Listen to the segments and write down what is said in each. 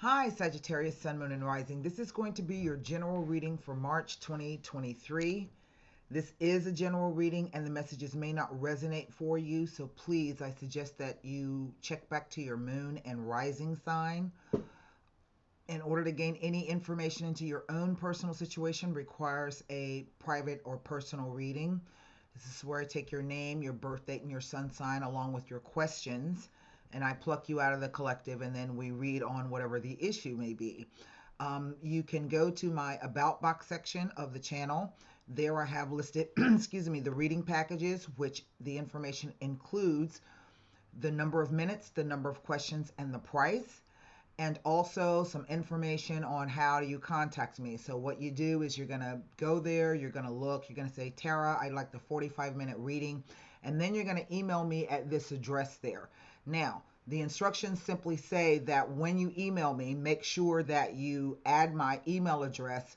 Hi, Sagittarius, Sun, Moon, and Rising. This is going to be your general reading for March 2023. This is a general reading and the messages may not resonate for you, so please, I suggest that you check back to your moon and rising sign. In order to gain any information into your own personal situation requires a private or personal reading. This is where I take your name, your birth date, and your sun sign along with your questions, and I pluck you out of the collective, and then we read on whatever the issue may be. You can go to my About box section of the channel. There I have listed, excuse me, the reading packages, which the information includes the number of minutes, the number of questions, and the price, and also some information on how you contact me. So what you do is you're going to go there, you're going to look, you're going to say, Tara, I'd like the 45-minute reading, and then you're going to email me at this address there. Now, the instructions simply say that when you email me, make sure that you add my email address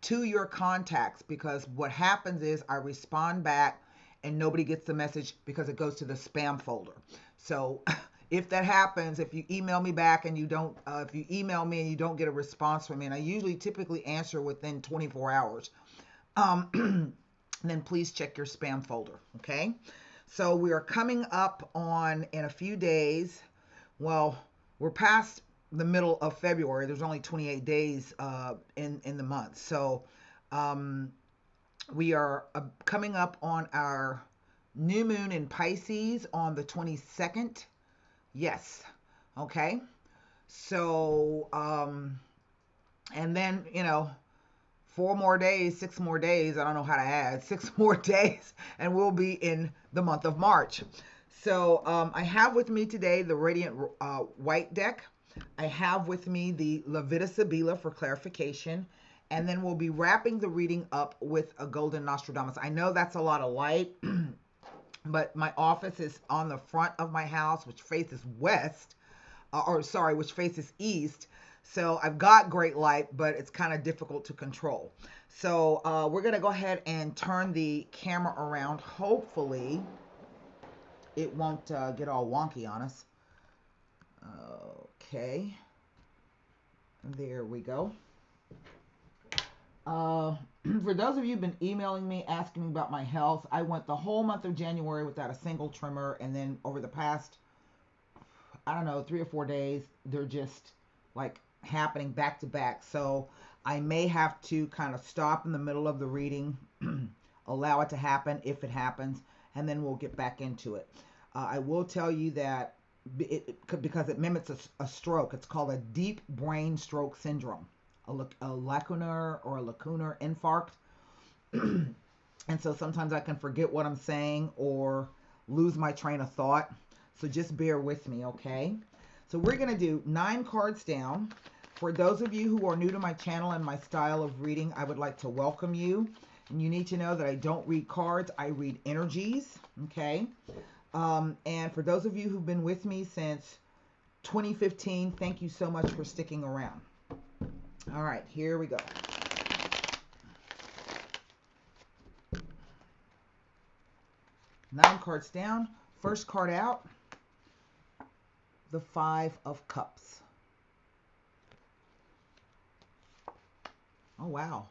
to your contacts, because what happens is I respond back and nobody gets the message because it goes to the spam folder. So if that happens, if you email me back and you don't, if you email me and you don't get a response from me, and I usually typically answer within 24 hours, then please check your spam folder. Okay. So we are coming up on, in a few days, well, we're past the middle of February. There's only 28 days in the month. So we are coming up on our new moon in Pisces on the 22nd. Yes. Okay. So, and then, 4 more days, 6 more days, I don't know how to add, 6 more days, and we'll be in the month of March. So I have with me today the Radiant White deck. I have with me the Levita Sibila for clarification, and then we'll be wrapping the reading up with a Golden Nostradamus. I know that's a lot of light, but my office is on the front of my house, which faces west, which faces east. So I've got great light, but it's kind of difficult to control. So we're going to go ahead and turn the camera around. Hopefully it won't get all wonky on us. Okay. There we go. For those of you who've been emailing me, asking me about my health, I went the whole month of January without a single tremor. And then over the past, I don't know, 3 or 4 days, they're just like happening back to back. So I may have to kind of stop in the middle of the reading, allow it to happen if it happens, and then we'll get back into it. I will tell you that because it mimics a stroke, it's called a deep brain stroke syndrome, a lacunar infarct. And so sometimes I can forget what I'm saying or lose my train of thought. So just bear with me, okay? So we're going to do 9 cards down. For those of you who are new to my channel and my style of reading, I would like to welcome you. And you need to know that I don't read cards, I read energies, okay? And for those of you who've been with me since 2015, thank you so much for sticking around. All right, here we go. Nine cards down. First card out, the 5 of Cups. Oh, wow.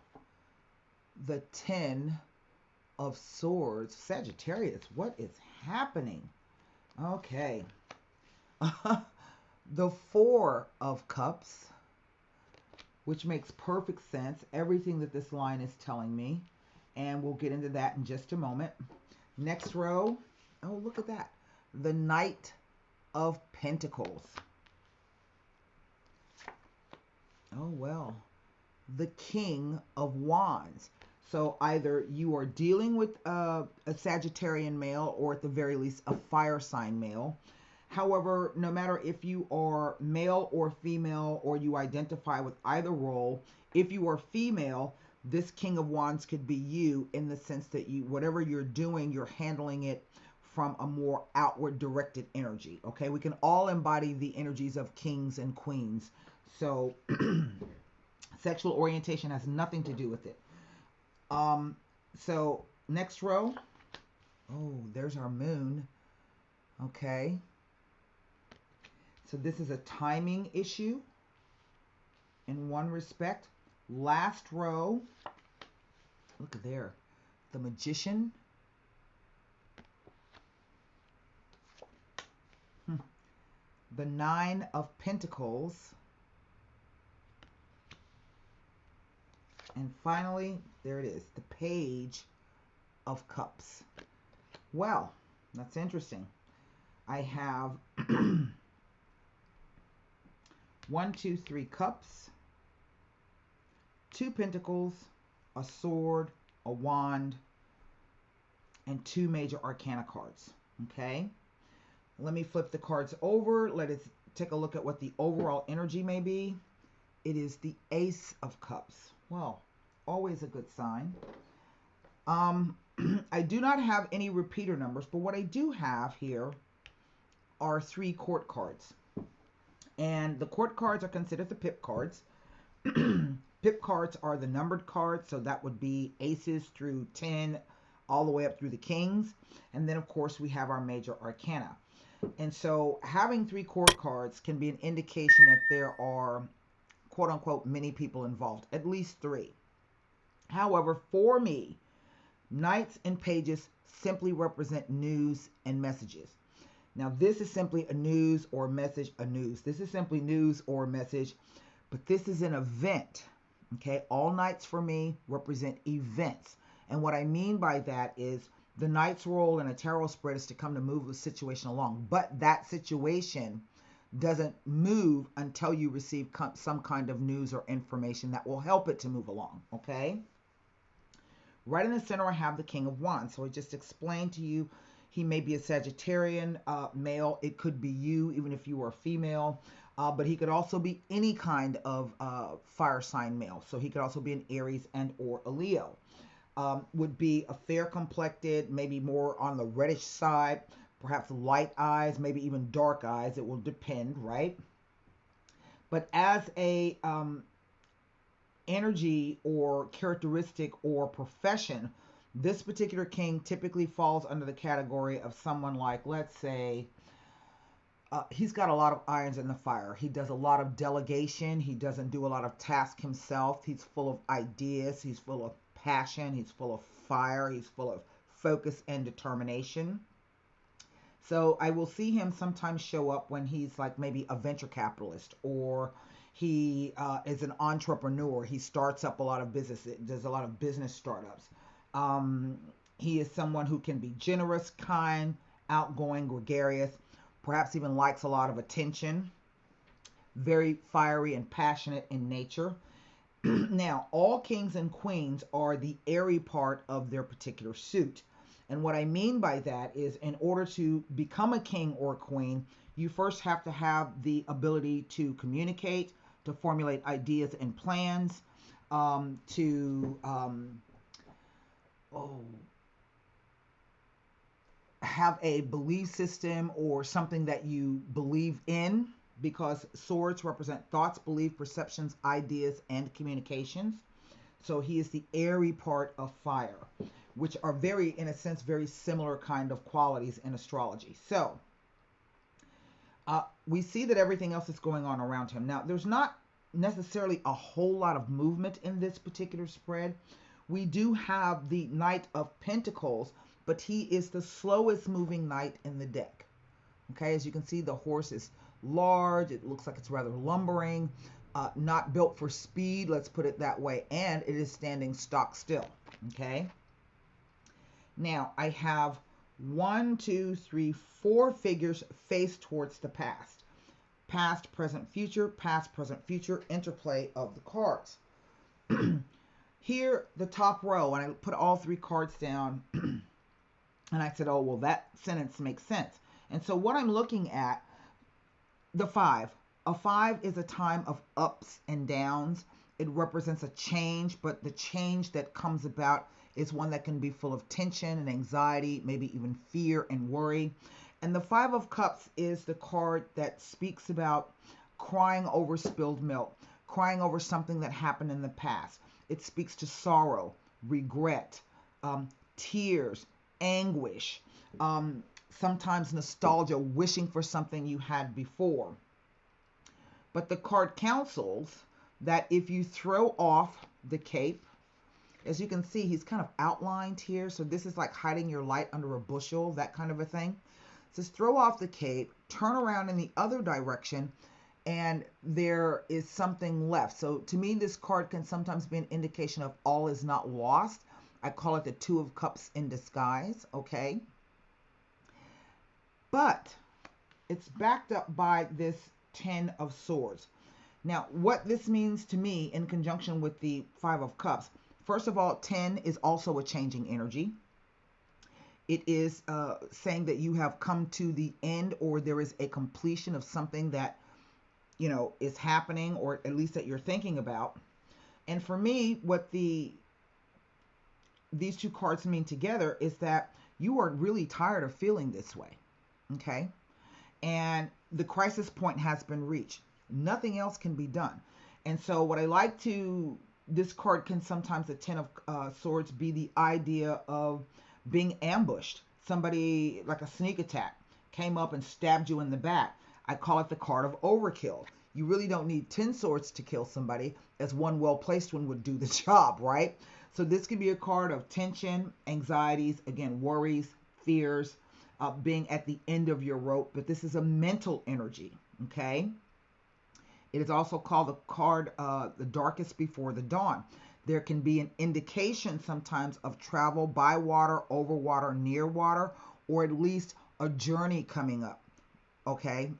The 10 of Swords. Sagittarius, what is happening? Okay. The 4 of Cups, which makes perfect sense. Everything that this line is telling me. And we'll get into that in just a moment. Next row. Oh, look at that. The Knight of Pentacles. Oh, well. The King of Wands. So either you are dealing with a Sagittarian male or at the very least a fire sign male. However, no matter if you are male or female or you identify with either role, if you are female, this King of Wands could be you, in the sense that you, whatever you're doing, you're handling it from a more outward directed energy. Okay, we can all embody the energies of kings and queens. So sexual orientation has nothing to do with it. So next row. Oh, there's our moon. Okay. So this is a timing issue. in one respect. Last row, look at there, the Magician, the Nine of Pentacles, and finally, there it is, the Page of Cups. Well, that's interesting. I have 1, 2, 3 cups, 2 pentacles, a sword, a wand, and 2 major arcana cards. Okay, let me flip the cards over. Let us take a look at what the overall energy may be. It is the Ace of Cups. Well, always a good sign. I do not have any repeater numbers, but what I do have here are 3 court cards. And the court cards are considered the pip cards. Pip cards are the numbered cards, so that would be aces through 10, all the way up through the kings. And then, of course, we have our major arcana. And so having 3 court cards can be an indication that there are, quote unquote, many people involved, at least 3. However, for me, knights and pages simply represent news and messages. Now, this is simply a news or message, This is simply news or message, but this is an event, okay? All knights for me represent events. And what I mean by that is the knight's role in a tarot spread is to come to move the situation along. But that situation doesn't move until you receive some kind of news or information that will help it to move along, okay? Right in the center, I have the King of Wands. So I just explained to you, he may be a Sagittarian male. It could be you, even if you were a female. But he could also be any kind of fire sign male. So he could also be an Aries and or a Leo. Would be a fair complected, maybe more on the reddish side, perhaps light eyes, maybe even dark eyes. It will depend, right? But as a energy or characteristic or profession, this particular king typically falls under the category of someone like, let's say, he's got a lot of irons in the fire. He does a lot of delegation. He doesn't do a lot of tasks himself. He's full of ideas. He's full of passion. He's full of fire. He's full of focus and determination. So I will see him sometimes show up when he's like maybe a venture capitalist, or he is an entrepreneur. He starts up a lot of business, does a lot of business startups. He is someone who can be generous, kind, outgoing, gregarious, perhaps even likes a lot of attention, very fiery and passionate in nature. Now, all kings and queens are the airy part of their particular suit. And what I mean by that is, in order to become a king or a queen, you first have to have the ability to communicate, to formulate ideas and plans, have a belief system or something that you believe in, because swords represent thoughts, beliefs, perceptions, ideas, and communications. So he is the airy part of fire, which are very, in a sense, very similar kind of qualities in astrology. So we see that everything else is going on around him. Now, there's not necessarily a whole lot of movement in this particular spread. We do have the Knight of Pentacles, but he is the slowest moving knight in the deck. Okay, as you can see, the horse is large. It looks like it's rather lumbering, not built for speed, let's put it that way, and it is standing stock still. Okay, now I have 1, 2, 3, 4 figures faced towards the past. Past, present, future, past, present, future, interplay of the cards. Here, the top row, and I put all 3 cards down, and I said, oh, well, that sentence makes sense. And so what I'm looking at, the 5. A 5 is a time of ups and downs. It represents a change, but the change that comes about is one that can be full of tension and anxiety, maybe even fear and worry. And the 5 of Cups is the card that speaks about crying over spilled milk, crying over something that happened in the past. It speaks to sorrow, regret, tears, anguish, sometimes nostalgia, wishing for something you had before. But the card counsels that if you throw off the cape, as you can see, he's kind of outlined here. So this is like hiding your light under a bushel, that kind of a thing. Just throw off the cape, turn around in the other direction, and there is something left. So to me, this card can sometimes be an indication of all is not lost. I call it the Two of Cups in disguise, okay? But it's backed up by this Ten of Swords. Now, what this means to me in conjunction with the Five of Cups, first of all, 10 is also a changing energy. It is saying that you have come to the end, or there is a completion of something that, you know, is happening, or at least that you're thinking about. And for me, what these two cards mean together is that you are really tired of feeling this way, okay? And the crisis point has been reached. Nothing else can be done. And so what I like to, this card can sometimes, the Ten of Swords, be the idea of being ambushed. Somebody, like a sneak attack, came up and stabbed you in the back. I call it the card of overkill. You really don't need 10 swords to kill somebody, as one well-placed one would do the job, right? So this could be a card of tension, anxieties, again, worries, fears, being at the end of your rope. But this is a mental energy, okay? It is also called the card, the darkest before the dawn. There can be an indication sometimes of travel by water, over water, near water, or at least a journey coming up, okay?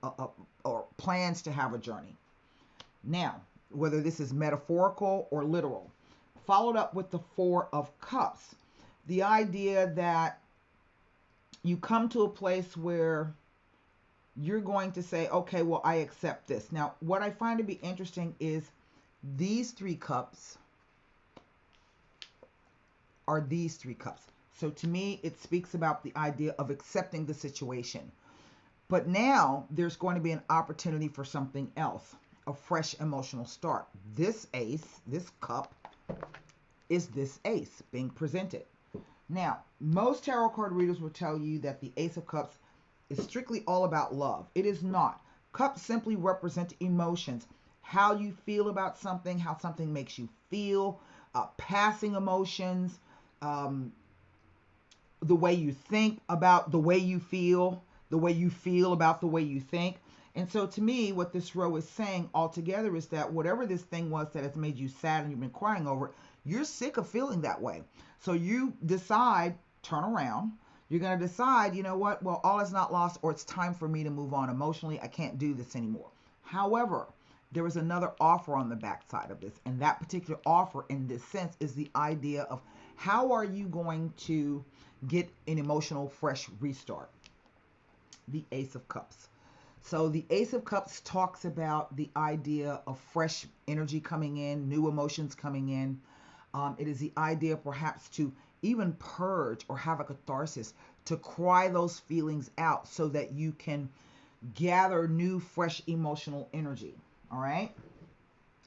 Or plans to have a journey. Now, whether this is metaphorical or literal. Followed up with the Four of Cups. The idea that you come to a place where you're going to say, okay, well, I accept this. Now, what I find to be interesting is these three cups are these three cups. So to me, it speaks about the idea of accepting the situation. But now there's going to be an opportunity for something else, a fresh emotional start. This ace, this cup, is this ace being presented. Now, most tarot card readers will tell you that the Ace of Cups is strictly all about love. It is not. Cups simply represent emotions, how you feel about something, how something makes you feel, passing emotions, the way you think about the way you feel about the way you think. And so to me, what this row is saying altogether is that whatever this thing was that has made you sad and you've been crying over it, you're sick of feeling that way. So you decide, turn around. You're going to decide, you know what? Well, all is not lost, or it's time for me to move on emotionally. I can't do this anymore. However, there is another offer on the backside of this. And that particular offer in this sense is the idea of how are you going to get an emotional, fresh restart? The Ace of Cups. So the Ace of Cups talks about the idea of fresh energy coming in, new emotions coming in. It is the idea perhaps to even purge or have a catharsis, to cry those feelings out so that you can gather new, fresh emotional energy. All right?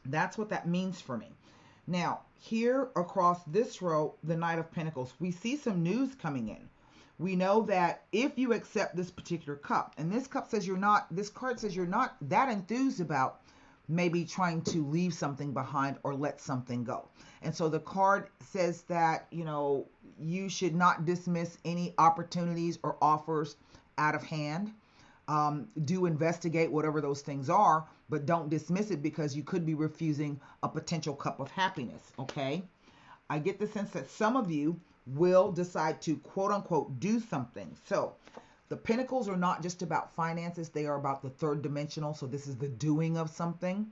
That's what that means for me. Now, here across this row, the Knight of Pentacles, we see some news coming in. We know that if you accept this particular cup, and this cup says you're not, this card says you're not that enthused about maybe trying to leave something behind or let something go. And so the card says that, you know, you should not dismiss any opportunities or offers out of hand. Do investigate whatever those things are, but don't dismiss it because you could be refusing a potential cup of happiness, okay? I get the sense that some of you will decide to quote unquote do something. So the Pentacles are not just about finances, they are about the third dimensional. So this is the doing of something.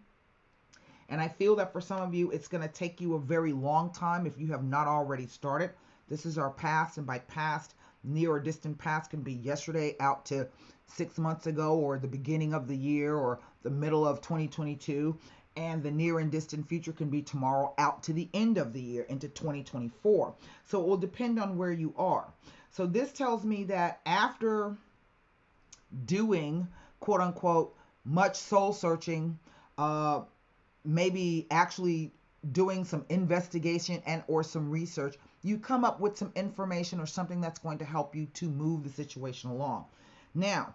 And I feel that for some of you, it's going to take you a very long time if you have not already started. This is our past, and by past, near or distant past can be yesterday out to 6 months ago, or the beginning of the year, or the middle of 2022. And the near and distant future can be tomorrow out to the end of the year into 2024. So it will depend on where you are. So this tells me that after doing, quote unquote, much soul searching, maybe actually doing some investigation and or some research, you come up with some information or something that's going to help you to move the situation along. Now,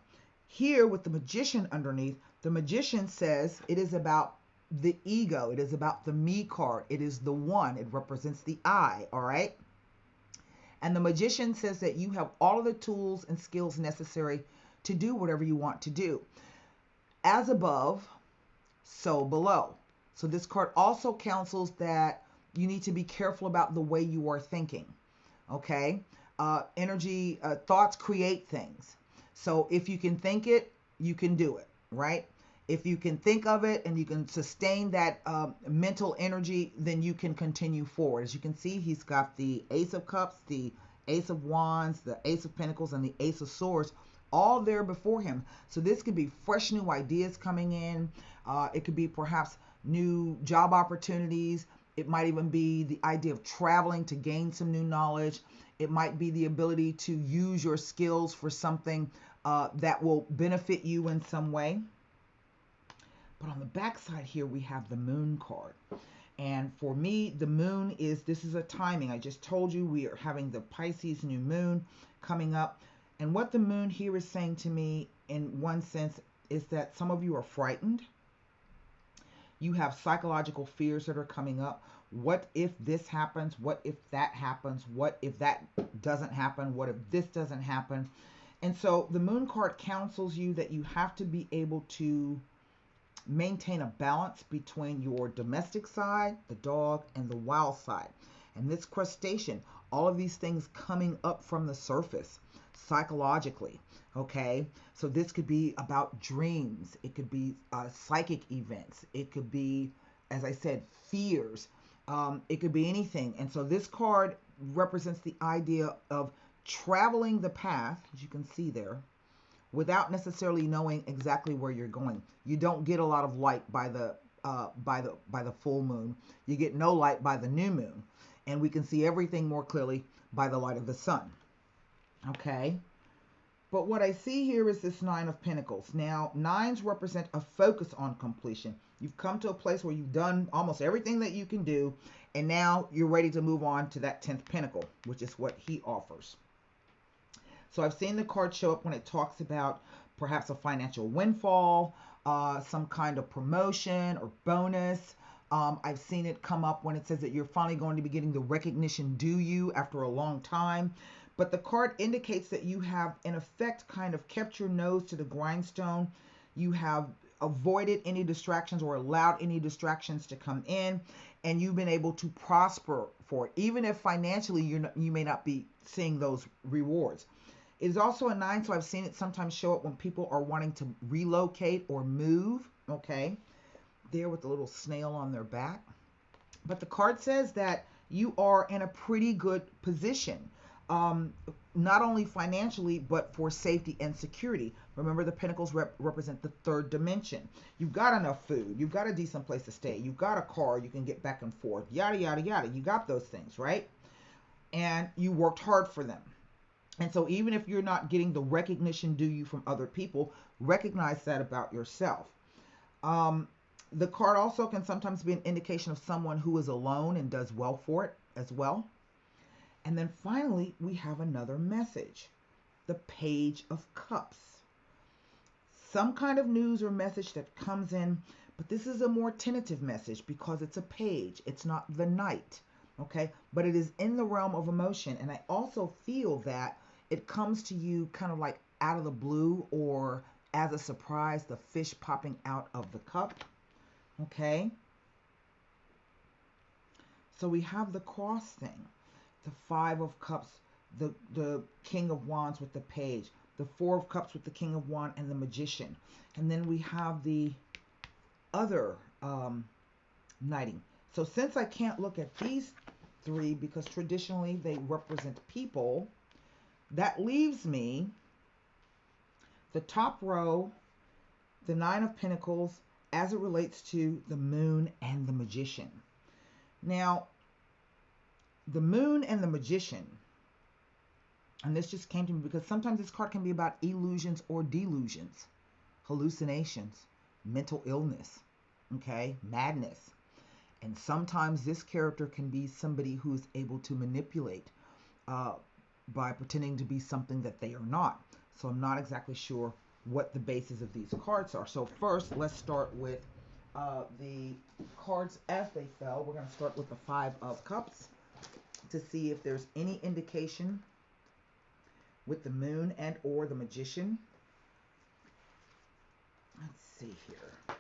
here with the Magician underneath, the Magician says it is about the ego. It is about the me card. It is the one. It represents the I, all right? And the Magician says that you have all of the tools and skills necessary to do whatever you want to do. As above, so below. So this card also counsels that you need to be careful about the way you are thinking. Okay? Thoughts create things. So if you can think it, you can do it, right? If you can think of it and you can sustain that mental energy, then you can continue forward. As you can see, he's got the Ace of Cups, the Ace of Wands, the Ace of Pentacles, and the Ace of Swords all there before him. So this could be fresh new ideas coming in. It could be perhaps new job opportunities. It might even be the idea of traveling to gain some new knowledge. It might be the ability to use your skills for something that will benefit you in some way. But on the back side here, we have the Moon card. And for me, the moon this is a timing. I just told you we are having the Pisces new moon coming up. And what the moon here is saying to me, in one sense, is that some of you are frightened. You have psychological fears that are coming up. What if this happens? What if that happens? What if that doesn't happen? What if this doesn't happen? And so the moon card counsels you that you have to be able to maintain a balance between your domestic side, the dog, and the wild side. And this crustacean, all of these things coming up from the surface psychologically, okay? So this could be about dreams. It could be psychic events. It could be, as I said, fears. It could be anything. And so this card represents the idea of traveling the path, as you can see there, without necessarily knowing exactly where you're going. You don't get a lot of light by the full moon. You get no light by the new moon, and we can see everything more clearly by the light of the sun. Okay, but what I see here is this Nine of Pentacles. Now, nines represent a focus on completion. You've come to a place where you've done almost everything that you can do, and now you're ready to move on to that 10th Pentacle, which is what he offers. So I've seen the card show up when it talks about perhaps a financial windfall, some kind of promotion or bonus. I've seen it come up when it says that you're finally going to be getting the recognition due you after a long time. But the card indicates that you have, in effect, kind of kept your nose to the grindstone. You have avoided any distractions or allowed any distractions to come in, and you've been able to prosper for it, even if financially you may not be seeing those rewards. It is also a 9, so I've seen it sometimes show up when people are wanting to relocate or move, okay? There with the little snail on their back. But the card says that you are in a pretty good position, not only financially, but for safety and security. Remember, the Pentacles represent the third dimension. You've got enough food. You've got a decent place to stay. You've got a car. You can get back and forth, yada, yada, yada. You got those things, right? And you worked hard for them. And so even if you're not getting the recognition due you from other people, recognize that about yourself. The card also can sometimes be an indication of someone who is alone and does well for it as well. And then finally, we have another message, the Page of Cups. Some kind of news or message that comes in, but this is a more tentative message because it's a page. It's not the Knight, okay? But it is in the realm of emotion. And I also feel that it comes to you kind of like out of the blue or as a surprise, the fish popping out of the cup, okay? So we have the cross thing, the Five of Cups, the King of Wands with the Page, the Four of Cups with the King of Wands and the Magician. And then we have the other knighting. So since I can't look at these three because traditionally they represent people, that leaves me the top row, the Nine of Pentacles, as it relates to the Moon and the Magician. Now, the Moon and the Magician, and this just came to me because sometimes this card can be about illusions or delusions, hallucinations, mental illness, okay, madness. And sometimes this character can be somebody who is able to manipulate by pretending to be something that they are not. So I'm not exactly sure what the basis of these cards are. So first, let's start with the cards as they fell. We're going to start with the Five of Cups to see if there's any indication with the Moon and or the Magician. Let's see here.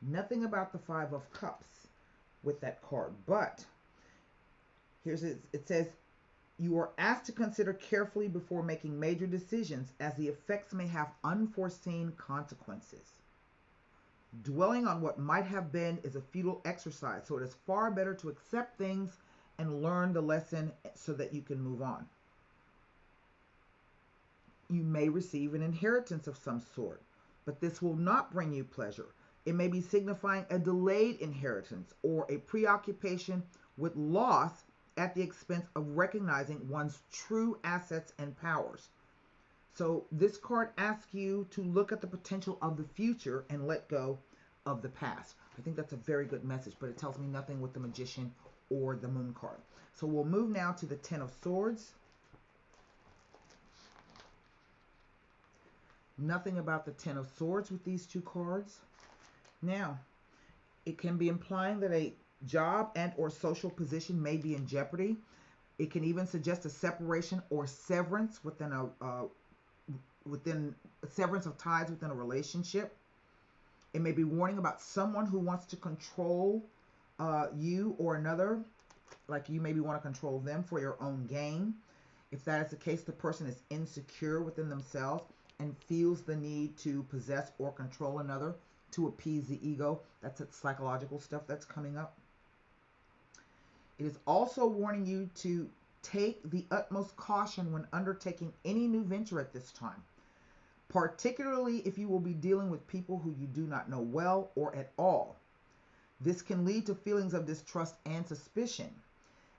Nothing about the Five of Cups with that card, but here's it. It says, you are asked to consider carefully before making major decisions, as the effects may have unforeseen consequences. Dwelling on what might have been is a futile exercise, so it is far better to accept things and learn the lesson so that you can move on. You may receive an inheritance of some sort, but this will not bring you pleasure. It may be signifying a delayed inheritance or a preoccupation with loss at the expense of recognizing one's true assets and powers. So this card asks you to look at the potential of the future and let go of the past. I think that's a very good message, but it tells me nothing with the Magician or the Moon card. So we'll move now to the Ten of Swords. Nothing about the Ten of Swords with these two cards. Now, it can be implying that a job and or social position may be in jeopardy. It can even suggest a separation or severance within severance of ties within a relationship. It may be warning about someone who wants to control you or another, like you maybe want to control them for your own gain. If that is the case, the person is insecure within themselves and feels the need to possess or control another to appease the ego. That's that psychological stuff that's coming up. It is also warning you to take the utmost caution when undertaking any new venture at this time, particularly if you will be dealing with people who you do not know well or at all. This can lead to feelings of distrust and suspicion,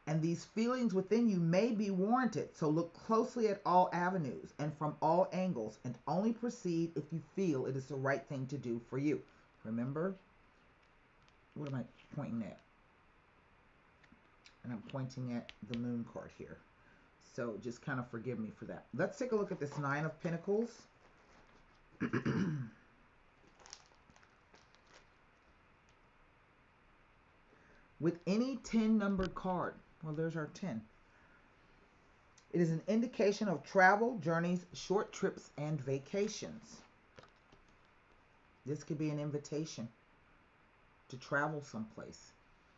and these feelings within you may be warranted, so look closely at all avenues and from all angles, and only proceed if you feel it is the right thing to do for you. Remember, what am I pointing at? And I'm pointing at the Moon card here. So just kind of forgive me for that. Let's take a look at this Nine of Pentacles. With any 10 numbered card, well, there's our 10. It is an indication of travel, journeys, short trips, and vacations. This could be an invitation to travel someplace,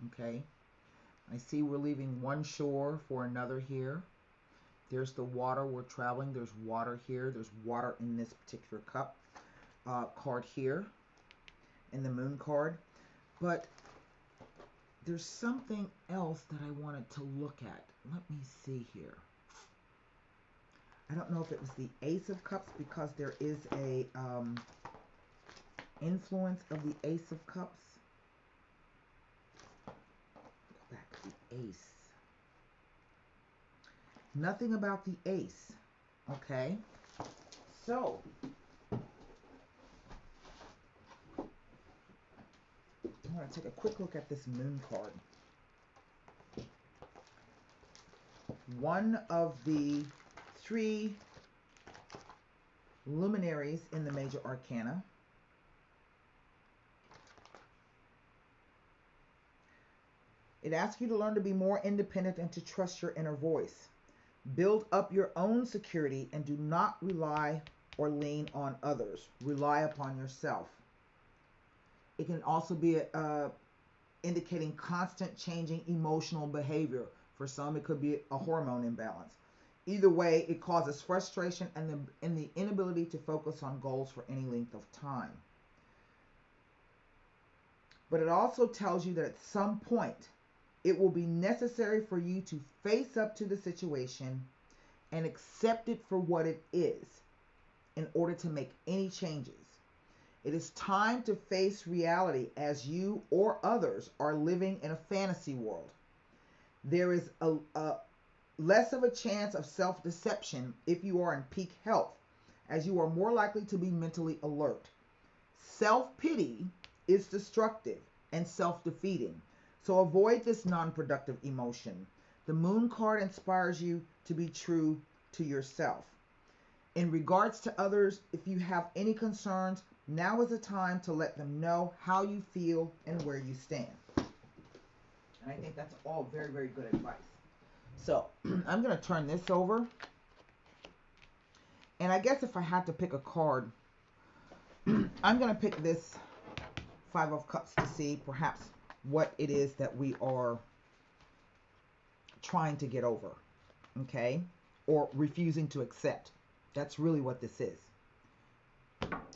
okay? I see we're leaving one shore for another here. There's the water we're traveling. There's water here. There's water in this particular cup card here in the Moon card. But there's something else that I wanted to look at. Let me see here. I don't know if it was the Ace of Cups, because there is a influence of the Ace of Cups. Go back to the Ace. Nothing about the Ace. Okay. So, I'm going to take a quick look at this Moon card. One of the three luminaries in the major arcana. It asks you to learn to be more independent and to trust your inner voice. Build up your own security and do not rely or lean on others. Rely upon yourself. It can also be indicating constant changing emotional behavior. For some, it could be a hormone imbalance. Either way, it causes frustration and the inability to focus on goals for any length of time. But it also tells you that at some point, it will be necessary for you to face up to the situation and accept it for what it is in order to make any changes. It is time to face reality, as you or others are living in a fantasy world. There is a less of a chance of self-deception if you are in peak health, as you are more likely to be mentally alert. Self-pity is destructive and self-defeating, so avoid this non-productive emotion. The Moon card inspires you to be true to yourself. In regards to others, if you have any concerns, now is the time to let them know how you feel and where you stand. And I think that's all very, very good advice. So I'm going to turn this over. And I guess if I had to pick a card, I'm going to pick this Five of Cups to see perhaps what it is that we are trying to get over, okay? Or refusing to accept. That's really what this is.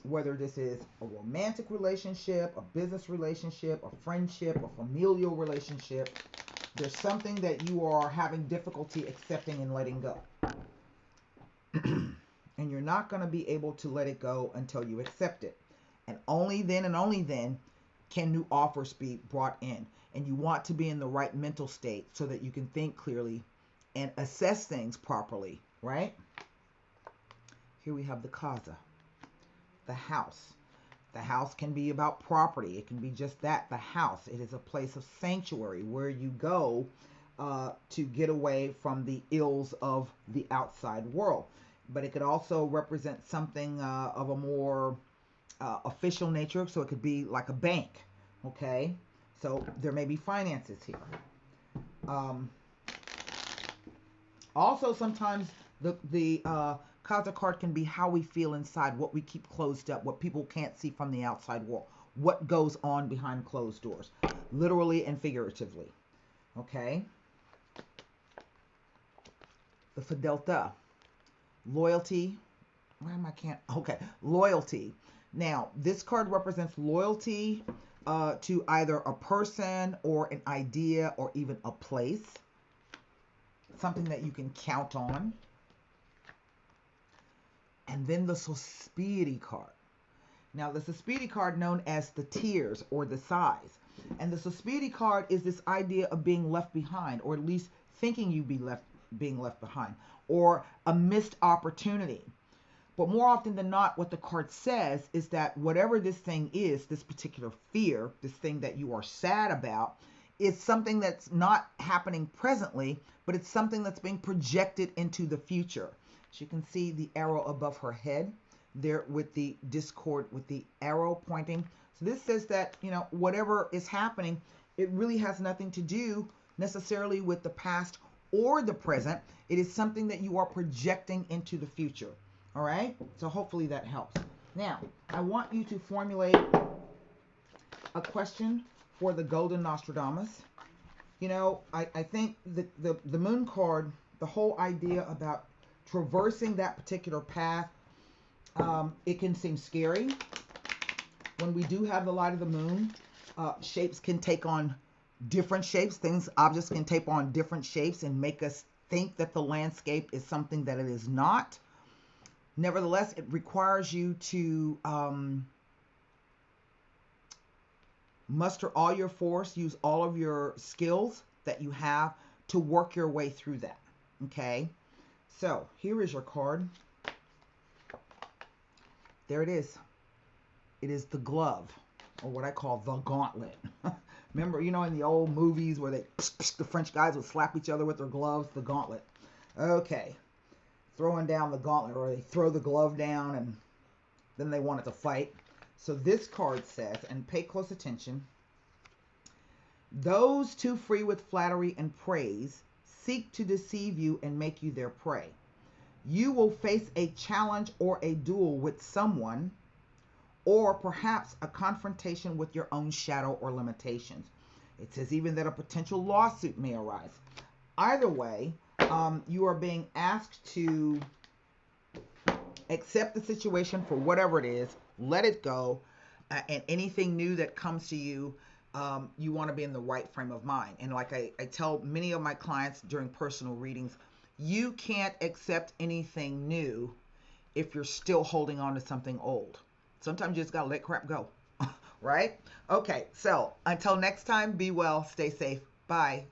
Whether this is a romantic relationship, a business relationship, a friendship, a familial relationship, there's something that you are having difficulty accepting and letting go. And you're not going to be able to let it go until you accept it. And only then can new offers be brought in. And you want to be in the right mental state so that you can think clearly and assess things properly, right? Here we have the casa, the house. The house can be about property. It can be just that, the house. It is a place of sanctuary where you go to get away from the ills of the outside world. But it could also represent something of a more official nature. So it could be like a bank, okay? So there may be finances here. Also, sometimes the Casa card can be how we feel inside, what we keep closed up, what people can't see from the outside world, what goes on behind closed doors, literally and figuratively. Okay? The Fidelta. Loyalty. Why am I can't? Okay. Loyalty. Now, this card represents loyalty to either a person or an idea or even a place. Something that you can count on. And then the Sospiri card. Now, the Sospiri card known as the tears or the sighs. And the Sospiri card is this idea of being left behind, or at least thinking you being left behind, or a missed opportunity. But more often than not, what the card says is that whatever this thing is, this particular fear, this thing that you are sad about, is something that's not happening presently, but it's something that's being projected into the future. As you can see the arrow above her head there with the discord, with the arrow pointing. So this says that, you know, whatever is happening, it really has nothing to do necessarily with the past or the present. It is something that you are projecting into the future. All right. So hopefully that helps. Now, I want you to formulate a question for the Golden Nostradamus. You know, I think the moon card, the whole idea about traversing that particular path, it can seem scary. When we do have the light of the moon, shapes can take on different shapes. Objects can take on different shapes and make us think that the landscape is something that it is not. Nevertheless, it requires you to muster all your force, use all of your skills that you have to work your way through that. Okay? So, here is your card. There it is. It is the glove, or what I call the gauntlet. Remember, you know, in the old movies where the French guys would slap each other with their gloves, the gauntlet. Okay. Throwing down the gauntlet, or they throw the glove down and then they want it to fight. So this card says, and pay close attention, those too free with flattery and praise seek to deceive you and make you their prey. You will face a challenge or a duel with someone, or perhaps a confrontation with your own shadow or limitations. It says even that a potential lawsuit may arise. Either way, you are being asked to accept the situation for whatever it is, let it go, and anything new that comes to you, you want to be in the right frame of mind. And like I tell many of my clients during personal readings, you can't accept anything new if you're still holding on to something old. Sometimes you just got to let crap go, right? Okay, so until next time, be well, stay safe. Bye.